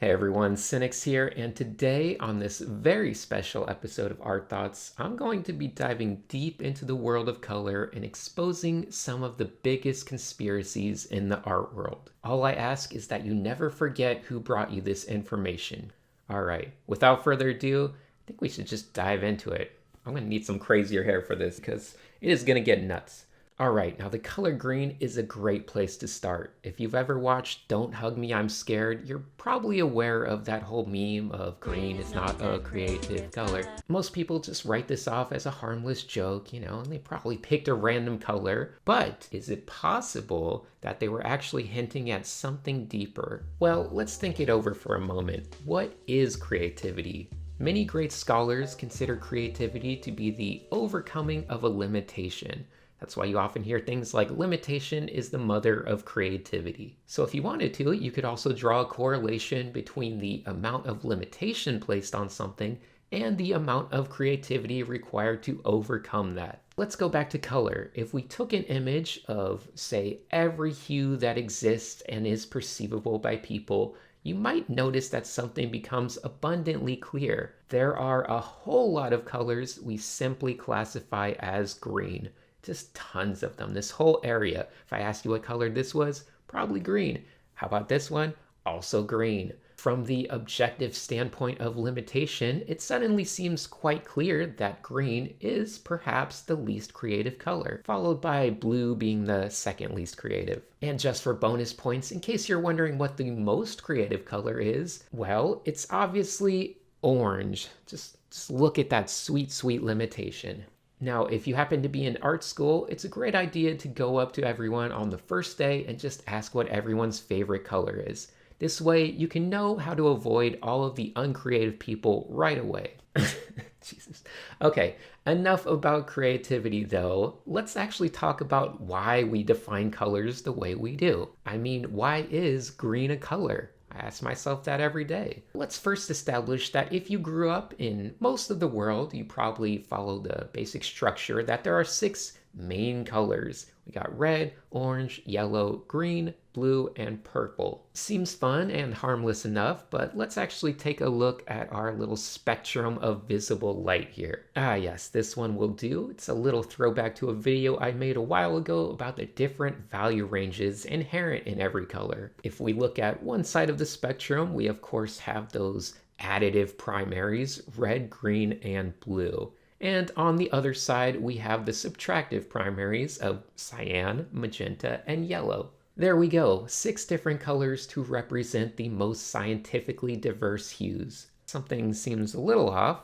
Hey everyone, Cynics here, and today on this very special episode of Art Thoughts, I'm going to be diving deep into the world of color and exposing some of the biggest conspiracies in the art world. All I ask is that you never forget who brought you this information. Alright, without further ado, I think we should just dive into it. I'm going to need some crazier hair for this because it is going to get nuts. Alright, now the color green is a great place to start. If you've ever watched Don't Hug Me, I'm Scared, you're probably aware of that whole meme of green is not a creative color. Most people just write this off as a harmless joke, and they probably picked a random color. But is it possible that they were actually hinting at something deeper? Well, let's think it over for a moment. What is creativity? Many great scholars consider creativity to be the overcoming of a limitation. That's why you often hear things like limitation is the mother of creativity. So if you wanted to, you could also draw a correlation between the amount of limitation placed on something and the amount of creativity required to overcome that. Let's go back to color. If we took an image of, say, every hue that exists and is perceivable by people, you might notice that something becomes abundantly clear. There are a whole lot of colors we simply classify as green. Just tons of them. This whole area. If I asked you what color this was, probably green. How about this one? Also green. From the objective standpoint of limitation, it suddenly seems quite clear that green is perhaps the least creative color, followed by blue being the second least creative. And just for bonus points, in case you're wondering what the most creative color is, well, it's obviously orange. Just look at that sweet, sweet limitation. Now, if you happen to be in art school, it's a great idea to go up to everyone on the first day and just ask what everyone's favorite color is. This way, you can know how to avoid all of the uncreative people right away. Jesus. Okay, enough about creativity though. Let's actually talk about why we define colors the way we do. I mean, why is green a color? I ask myself that every day. Let's first establish that if you grew up in most of the world, you probably follow the basic structure that there are 6 main colors. We got red, orange, yellow, green, blue, and purple. Seems fun and harmless enough, but let's actually take a look at our little spectrum of visible light here. Yes, this one will do. It's a little throwback to a video I made a while ago about the different value ranges inherent in every color. If we look at one side of the spectrum, we of course have those additive primaries, red, green, and blue. And on the other side, we have the subtractive primaries of cyan, magenta, and yellow. There we go, 6 different colors to represent the most scientifically diverse hues. Something seems a little off.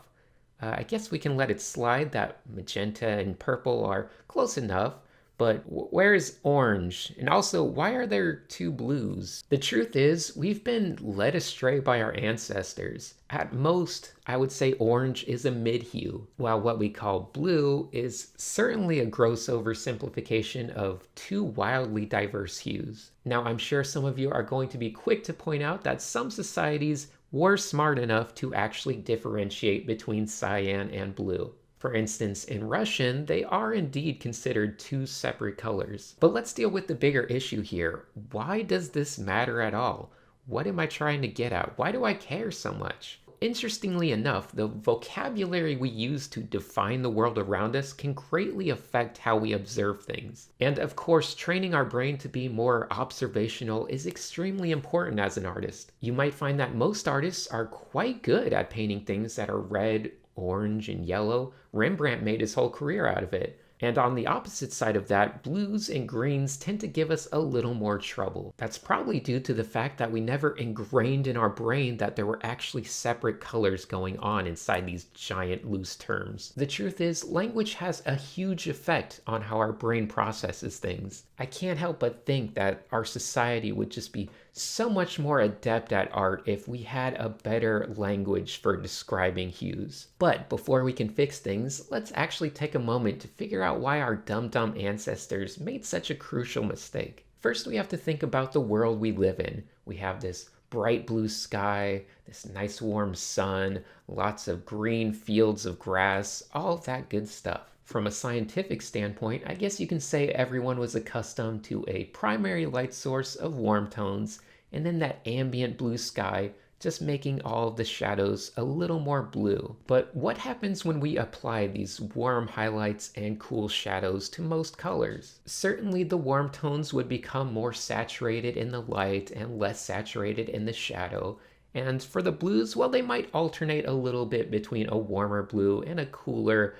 I guess we can let it slide that magenta and purple are close enough, but where's orange? And also, why are there 2 blues? The truth is, we've been led astray by our ancestors. At most, I would say orange is a mid-hue, while what we call blue is certainly a gross oversimplification of 2 wildly diverse hues. Now, I'm sure some of you are going to be quick to point out that some societies were smart enough to actually differentiate between cyan and blue. For instance, in Russian, they are indeed considered 2 separate colors. But let's deal with the bigger issue here. Why does this matter at all? What am I trying to get at? Why do I care so much? Interestingly enough, the vocabulary we use to define the world around us can greatly affect how we observe things. And of course, training our brain to be more observational is extremely important as an artist. You might find that most artists are quite good at painting things that are red, orange, and yellow. Rembrandt made his whole career out of it. And on the opposite side of that, blues and greens tend to give us a little more trouble. That's probably due to the fact that we never ingrained in our brain that there were actually separate colors going on inside these giant loose terms. The truth is, language has a huge effect on how our brain processes things. I can't help but think that our society would just be so much more adept at art if we had a better language for describing hues. But before we can fix things, let's actually take a moment to figure out why our dumb ancestors made such a crucial mistake. First, we have to think about the world we live in. We have this bright blue sky, this nice warm sun, lots of green fields of grass, all of that good stuff. From a scientific standpoint, I guess you can say everyone was accustomed to a primary light source of warm tones, and then that ambient blue sky just making all of the shadows a little more blue. But what happens when we apply these warm highlights and cool shadows to most colors? Certainly the warm tones would become more saturated in the light and less saturated in the shadow. And for the blues, well, they might alternate a little bit between a warmer blue and a cooler,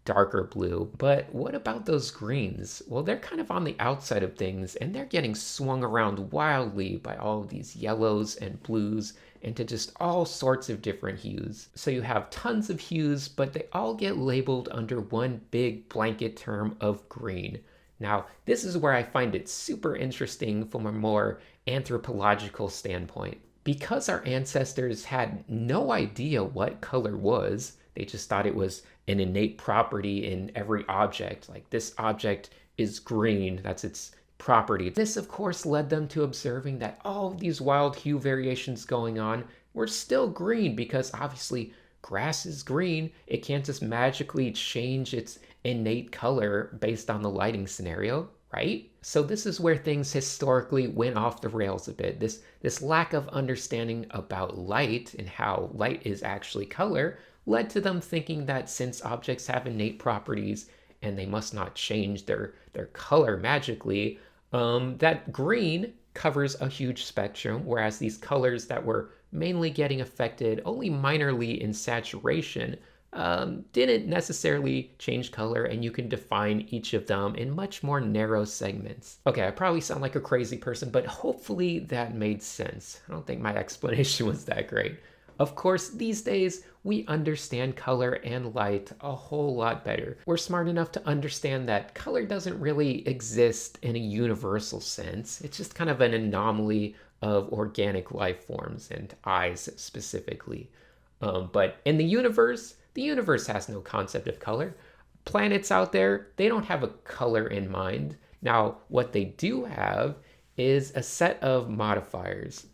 darker blue. But what about those greens? Well, they're kind of on the outside of things and they're getting swung around wildly by all of these yellows and blues into just all sorts of different hues. So you have tons of hues, but they all get labeled under one big blanket term of green. Now, this is where I find it super interesting from a more anthropological standpoint. Because our ancestors had no idea what color was, they just thought it was an innate property in every object. Like, this object is green, that's its property. This, of course, led them to observing that all of these wild hue variations going on were still green because obviously grass is green. It can't just magically change its innate color based on the lighting scenario, right? So this is where things historically went off the rails a bit. This lack of understanding about light and how light is actually color led to them thinking that since objects have innate properties and they must not change their color magically, that green covers a huge spectrum, whereas these colors that were mainly getting affected only minorly in saturation didn't necessarily change color, and you can define each of them in much more narrow segments. Okay, I probably sound like a crazy person, but hopefully that made sense. I don't think my explanation was that great. Of course, these days, we understand color and light a whole lot better. We're smart enough to understand that color doesn't really exist in a universal sense. It's just kind of an anomaly of organic life forms and eyes specifically. But in the universe has no concept of color. Planets out there, they don't have a color in mind. Now, what they do have is a set of modifiers.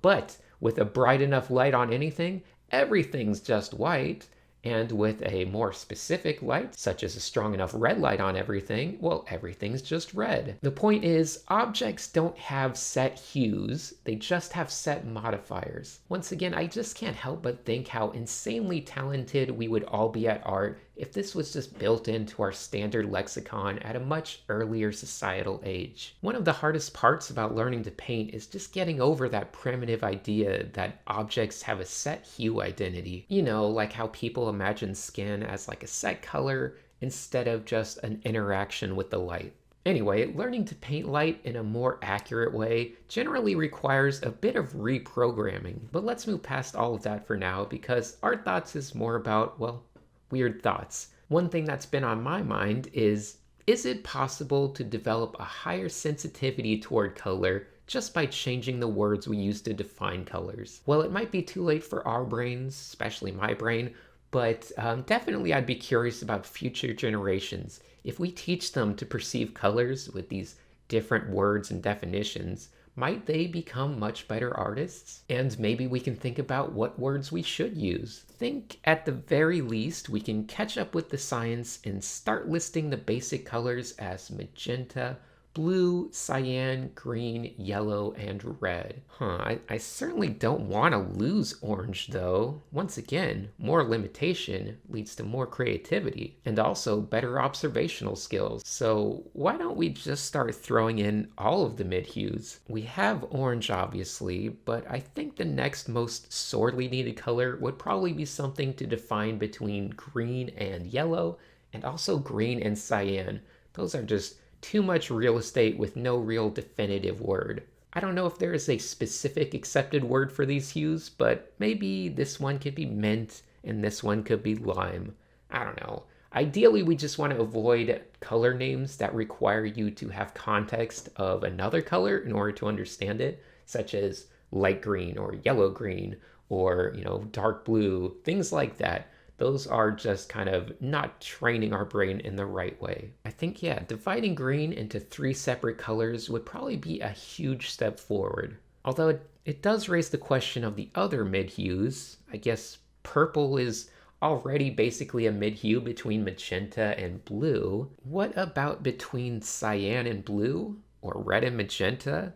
But with a bright enough light on anything, everything's just white. And with a more specific light, such as a strong enough red light on everything, well, everything's just red. The point is, objects don't have set hues, they just have set modifiers. Once again, I just can't help but think how insanely talented we would all be at art if this was just built into our standard lexicon at a much earlier societal age. One of the hardest parts about learning to paint is just getting over that primitive idea that objects have a set hue identity. You know, like how people imagine skin as like a set color instead of just an interaction with the light. Anyway, learning to paint light in a more accurate way generally requires a bit of reprogramming, but let's move past all of that for now because Art Thoughts is more about, well, weird thoughts. One thing that's been on my mind is it possible to develop a higher sensitivity toward color just by changing the words we use to define colors? Well, it might be too late for our brains, especially my brain, but definitely I'd be curious about future generations. If we teach them to perceive colors with these different words and definitions, might they become much better artists? And maybe we can think about what words we should use. Think at the very least we can catch up with the science and start listing the basic colors as magenta, blue, cyan, green, yellow, and red. I certainly don't want to lose orange though. Once again, more limitation leads to more creativity and also better observational skills. So why don't we just start throwing in all of the mid-hues? We have orange obviously, but I think the next most sorely needed color would probably be something to define between green and yellow, and also green and cyan. Those are just too much real estate with no real definitive word. I don't know if there is a specific accepted word for these hues, but maybe this one could be mint and this one could be lime. I don't know. Ideally, we just want to avoid color names that require you to have context of another color in order to understand it, such as light green or yellow green or, dark blue, things like that. Those are just kind of not training our brain in the right way. I think, dividing green into 3 separate colors would probably be a huge step forward. Although it does raise the question of the other mid-hues. I guess purple is already basically a mid-hue between magenta and blue. What about between cyan and blue? Or red and magenta?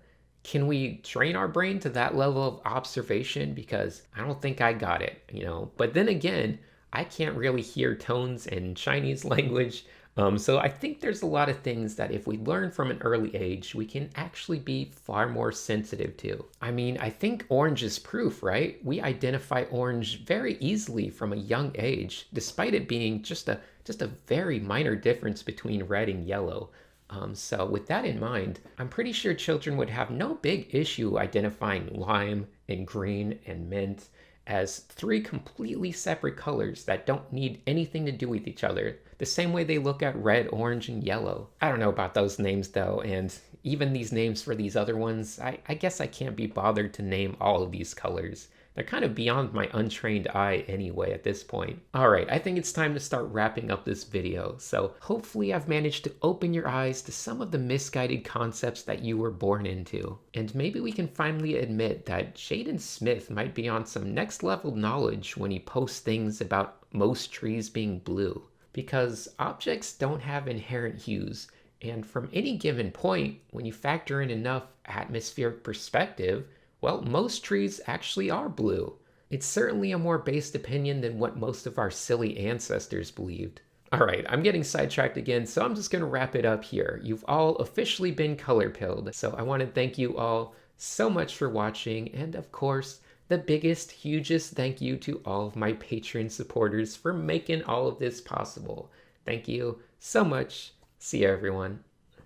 Can we train our brain to that level of observation? Because I don't think I got it. But then again, I can't really hear tones in Chinese language. So I think there's a lot of things that if we learn from an early age, we can actually be far more sensitive to. I mean, I think orange is proof, right? We identify orange very easily from a young age, despite it being just a very minor difference between red and yellow. So with that in mind, I'm pretty sure children would have no big issue identifying lime and green and mint as three completely separate colors that don't need anything to do with each other, the same way they look at red, orange, and yellow. I don't know about those names though, and even these names for these other ones, I guess I can't be bothered to name all of these colors. They're kind of beyond my untrained eye anyway at this point. Alright, I think it's time to start wrapping up this video, so hopefully I've managed to open your eyes to some of the misguided concepts that you were born into. And maybe we can finally admit that Jaden Smith might be on some next level knowledge when he posts things about most trees being blue. Because objects don't have inherent hues, and from any given point, when you factor in enough atmospheric perspective, well, most trees actually are blue. It's certainly a more based opinion than what most of our silly ancestors believed. Alright, I'm getting sidetracked again, so I'm just going to wrap it up here. You've all officially been color pilled, so I want to thank you all so much for watching, and of course, the biggest, hugest thank you to all of my Patreon supporters for making all of this possible. Thank you so much. See you, everyone.